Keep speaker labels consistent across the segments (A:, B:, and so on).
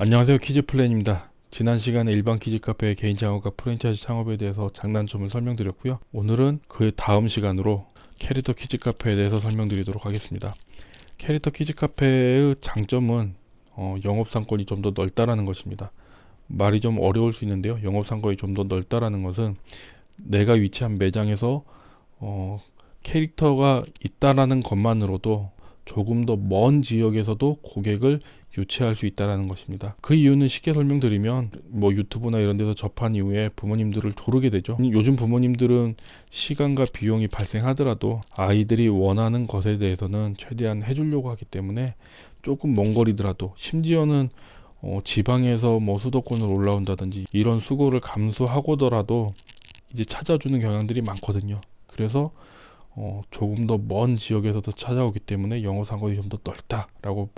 A: 안녕하세요. 키즈플랜입니다. 지난 시간에 일반 키즈카페의 개인 창업과 프랜차이즈 창업에 대해서 장단점을 설명드렸고요. 오늘은 그 다음 시간으로 캐릭터 키즈카페에 대해서 설명드리도록 하겠습니다. 캐릭터 키즈카페의 장점은 영업상권이 좀 더 넓다라는 것입니다. 말이 좀 어려울 수 있는데요. 영업상권이 좀 더 넓다라는 것은 내가 위치한 매장에서 캐릭터가 있다라는 것만으로도 조금 더 먼 지역에서도 고객을 유치할 수 있다는 것입니다. 그 이유는 쉽게 설명드리면 유튜브나 이런 데서 접한 이후에 부모님들을 조르게 되죠. 요즘 부모님들은 시간과 비용이 발생하더라도 아이들이 원하는 것에 대해서는 최대한 해주려고 하기 때문에 조금 먼 거리더라도, 심지어는 지방에서 수도권으로 올라온다든지 이런 수고를 감수하고더라도 이제 찾아주는 경향들이 많거든요. 그래서 조금 더 먼 지역에서도 찾아오기 때문에 영업상권이 좀 더 넓다라고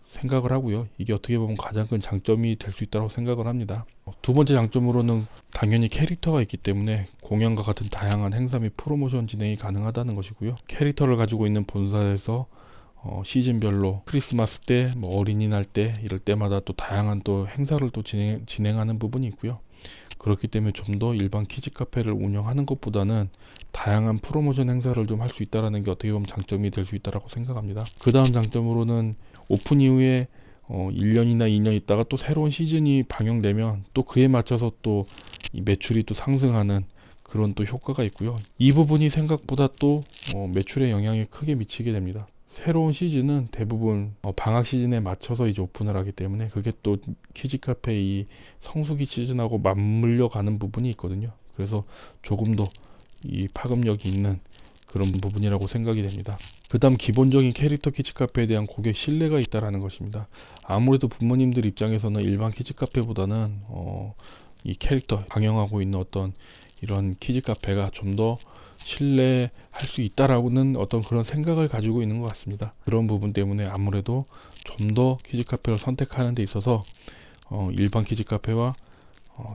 A: 생각을 하고요. 이게 어떻게 보면 가장 큰 장점이 될 수 있다고 생각을 합니다. 두 번째 장점으로는 당연히 캐릭터가 있기 때문에 공연과 같은 다양한 행사 및 프로모션 진행이 가능하다는 것이고요. 캐릭터를 가지고 있는 본사에서 시즌별로 크리스마스 때, 어린이날 때 이럴 때마다 또 다양한 또 행사를 또 진행하는 부분이 있고요. 그렇기 때문에 좀 더 일반 키즈 카페를 운영하는 것보다는 다양한 프로모션 행사를 좀 할 수 있다는 게 어떻게 보면 장점이 될 수 있다고 생각합니다. 그 다음 장점으로는 오픈 이후에 1년이나 2년 있다가 또 새로운 시즌이 방영되면 또 그에 맞춰서 또 이 매출이 또 상승하는 그런 또 효과가 있고요. 이 부분이 생각보다 또 매출에 영향이 크게 미치게 됩니다. 새로운 시즌은 대부분 방학 시즌에 맞춰서 이제 오픈을 하기 때문에 그게 또 키즈 카페 이 성수기 시즌하고 맞물려 가는 부분이 있거든요. 그래서 조금 더 이 파급력이 있는 그런 부분이라고 생각이 됩니다. 그 다음 기본적인 캐릭터 키즈 카페에 대한 고객 신뢰가 있다라는 것입니다. 아무래도 부모님들 입장에서는 일반 키즈 카페보다는 이 캐릭터 방영하고 있는 어떤 이런 키즈 카페가 좀 더 신뢰할 수 있다라고는 어떤 그런 생각을 가지고 있는 것 같습니다. 그런 부분 때문에 아무래도 좀 더 키즈 카페를 선택하는 데 있어서 일반 키즈 카페와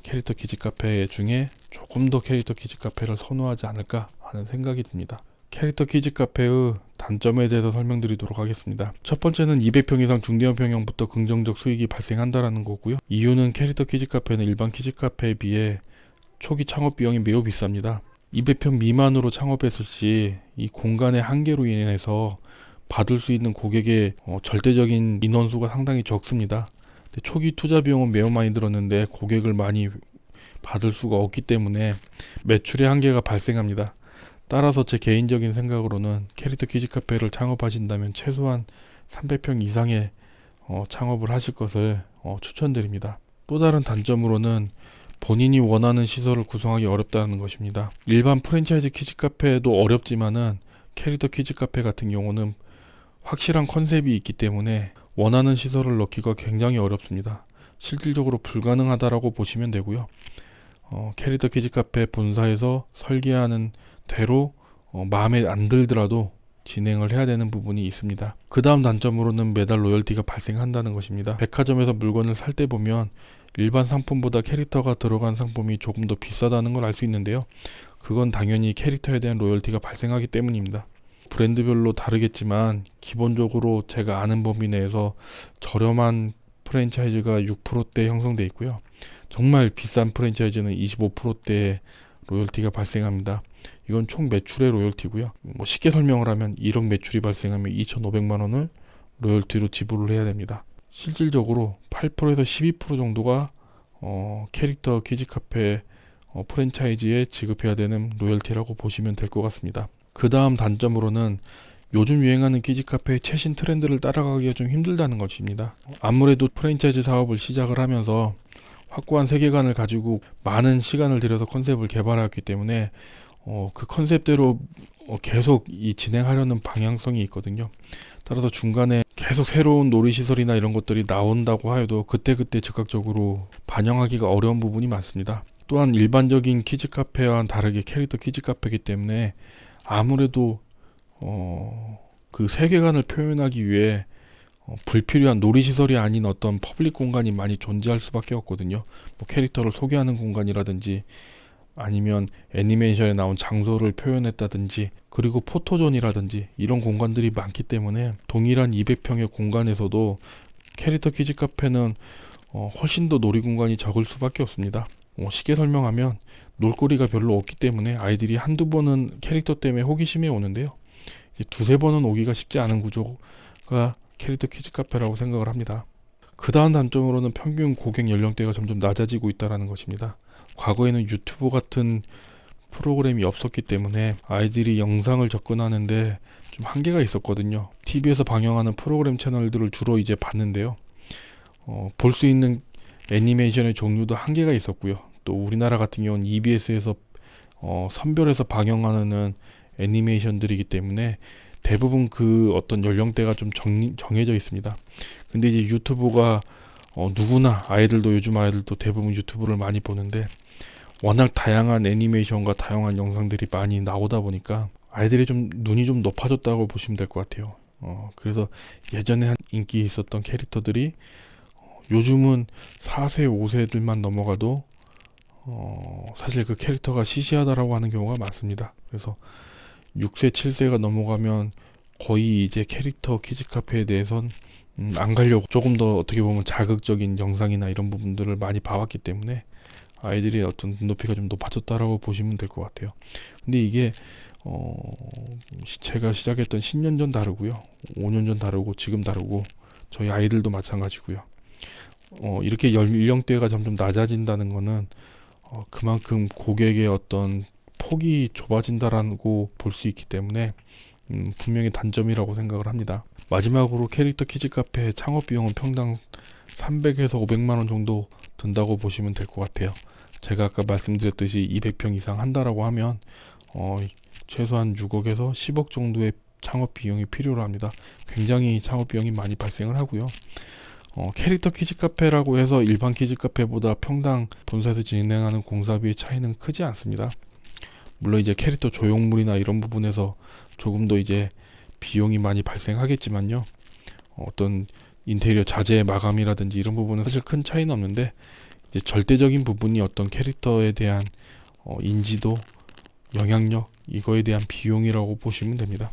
A: 캐릭터 키즈 카페 중에 조금 더 캐릭터 키즈 카페를 선호하지 않을까 하는 생각이 듭니다. 캐릭터 키즈 카페의 단점에 대해서 설명드리도록 하겠습니다. 첫 번째는 200평 이상 중대형 평형부터 긍정적 수익이 발생한다라는 거고요. 이유는 캐릭터 키즈 카페는 일반 키즈 카페에 비해 초기 창업 비용이 매우 비쌉니다. 200평 미만으로 창업했을 시 이 공간의 한계로 인해서 받을 수 있는 고객의 절대적인 인원수가 상당히 적습니다. 초기 투자 비용은 매우 많이 들었는데 고객을 많이 받을 수가 없기 때문에 매출의 한계가 발생합니다. 따라서 제 개인적인 생각으로는 캐릭터 키즈 카페를 창업하신다면 최소한 300평 이상의 창업을 하실 것을 추천드립니다. 또 다른 단점으로는 본인이 원하는 시설을 구성하기 어렵다는 것입니다. 일반 프랜차이즈 키즈 카페도 어렵지만은 캐릭터 키즈 카페 같은 경우는 확실한 컨셉이 있기 때문에 원하는 시설을 넣기가 굉장히 어렵습니다. 실질적으로 불가능하다라고 보시면 되고요. 캐릭터 키즈 카페 본사에서 설계하는 대로 마음에 안 들더라도 진행을 해야 되는 부분이 있습니다. 그 다음 단점으로는 매달 로열티가 발생한다는 것입니다. 백화점에서 물건을 살 때 보면 일반 상품보다 캐릭터가 들어간 상품이 조금 더 비싸다는 걸 알 수 있는데요. 그건 당연히 캐릭터에 대한 로열티가 발생하기 때문입니다. 브랜드별로 다르겠지만 기본적으로 제가 아는 범위 내에서 저렴한 프랜차이즈가 6%대 형성되어 있고요. 정말 비싼 프랜차이즈는 25%대의 로열티가 발생합니다. 이건 총 매출의 로열티고요. 쉽게 설명을 하면 1억 매출이 발생하면 2,500만 원을 로열티로 지불을 해야 됩니다. 실질적으로 8%에서 12% 정도가 캐릭터 키즈 카페 프랜차이즈에 지급해야 되는 로열티라고 보시면 될 것 같습니다. 그 다음 단점으로는 요즘 유행하는 키즈 카페의 최신 트렌드를 따라가기가 좀 힘들다는 것입니다. 아무래도 프랜차이즈 사업을 시작을 하면서 확고한 세계관을 가지고 많은 시간을 들여서 컨셉을 개발하였기 때문에 그 컨셉대로 계속 진행하려는 방향성이 있거든요. 따라서 중간에 계속 새로운 놀이시설이나 이런 것들이 나온다고 하여도 그때그때 즉각적으로 반영하기가 어려운 부분이 많습니다. 또한 일반적인 키즈 카페와는 다르게 캐릭터 키즈 카페이기 때문에 아무래도 그 세계관을 표현하기 위해 불필요한 놀이시설이 아닌 어떤 퍼블릭 공간이 많이 존재할 수밖에 없거든요. 캐릭터를 소개하는 공간이라든지 아니면 애니메이션에 나온 장소를 표현했다든지 그리고 포토존이라든지 이런 공간들이 많기 때문에 동일한 200평의 공간에서도 캐릭터 키즈 카페는 훨씬 더 놀이 공간이 적을 수밖에 없습니다. 쉽게 설명하면 놀거리가 별로 없기 때문에 아이들이 한두 번은 캐릭터 때문에 호기심이 오는데요. 이제 두세 번은 오기가 쉽지 않은 구조가 캐릭터 키즈 카페라고 생각을 합니다. 그 다음 단점으로는 평균 고객 연령대가 점점 낮아지고 있다는 것입니다. 과거에는 유튜브 같은 프로그램이 없었기 때문에 아이들이 영상을 접근하는데 좀 한계가 있었거든요. TV에서 방영하는 프로그램 채널들을 주로 이제 봤는데요. 볼 수 있는 애니메이션의 종류도 한계가 있었고요. 또 우리나라 같은 경우는 EBS에서 선별해서 방영하는 애니메이션들이기 때문에 대부분 그 어떤 연령대가 좀 정해져 있습니다. 근데 이제 유튜브가 누구나 아이들도 요즘 아이들도 대부분 유튜브를 많이 보는데 워낙 다양한 애니메이션과 다양한 영상들이 많이 나오다 보니까 아이들이 좀 눈이 좀 높아졌다고 보시면 될 것 같아요. 그래서 예전에 인기 있었던 캐릭터들이 요즘은 4세, 5세들만 넘어가도 사실 그 캐릭터가 시시하다라고 하는 경우가 많습니다. 그래서 6세, 7세가 넘어가면 거의 이제 캐릭터 키즈 카페에 대해선 안 가려고 조금 더 어떻게 보면 자극적인 영상이나 이런 부분들을 많이 봐왔기 때문에 아이들의 어떤 눈높이가 좀 높아졌다라고 보시면 될 것 같아요. 근데 이게 제가 시작했던 10년 전 다르고요. 5년 전 다르고 지금 다르고 저희 아이들도 마찬가지고요. 이렇게 연령대가 점점 낮아진다는 거는 그만큼 고객의 어떤 폭이 좁아진다라고 볼 수 있기 때문에 분명히 단점이라고 생각을 합니다. 마지막으로 캐릭터 키즈 카페 창업 비용은 평당 300에서 500만 원 정도 든다고 보시면 될 것 같아요. 제가 아까 말씀드렸듯이 200평 이상 한다라고 하면 최소한 6억에서 10억 정도의 창업 비용이 필요로 합니다. 굉장히 창업 비용이 많이 발생을 하고요. 캐릭터 키즈 카페라고 해서 일반 키즈 카페보다 평당 본사에서 진행하는 공사비의 차이는 크지 않습니다. 물론 이제 캐릭터 조형물이나 이런 부분에서 조금 더 이제 비용이 많이 발생하겠지만요. 어떤 인테리어 자재 마감이라든지 이런 부분은 사실 큰 차이는 없는데 이제 절대적인 부분이 어떤 캐릭터에 대한 인지도, 영향력 이거에 대한 비용이라고 보시면 됩니다.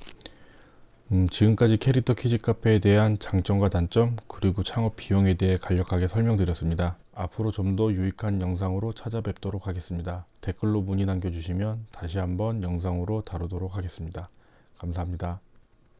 A: 지금까지 캐릭터 키즈 카페에 대한 장점과 단점 그리고 창업 비용에 대해 간략하게 설명드렸습니다. 앞으로 좀 더 유익한 영상으로 찾아뵙도록 하겠습니다. 댓글로 문의 남겨주시면 다시 한번 영상으로 다루도록 하겠습니다. 감사합니다.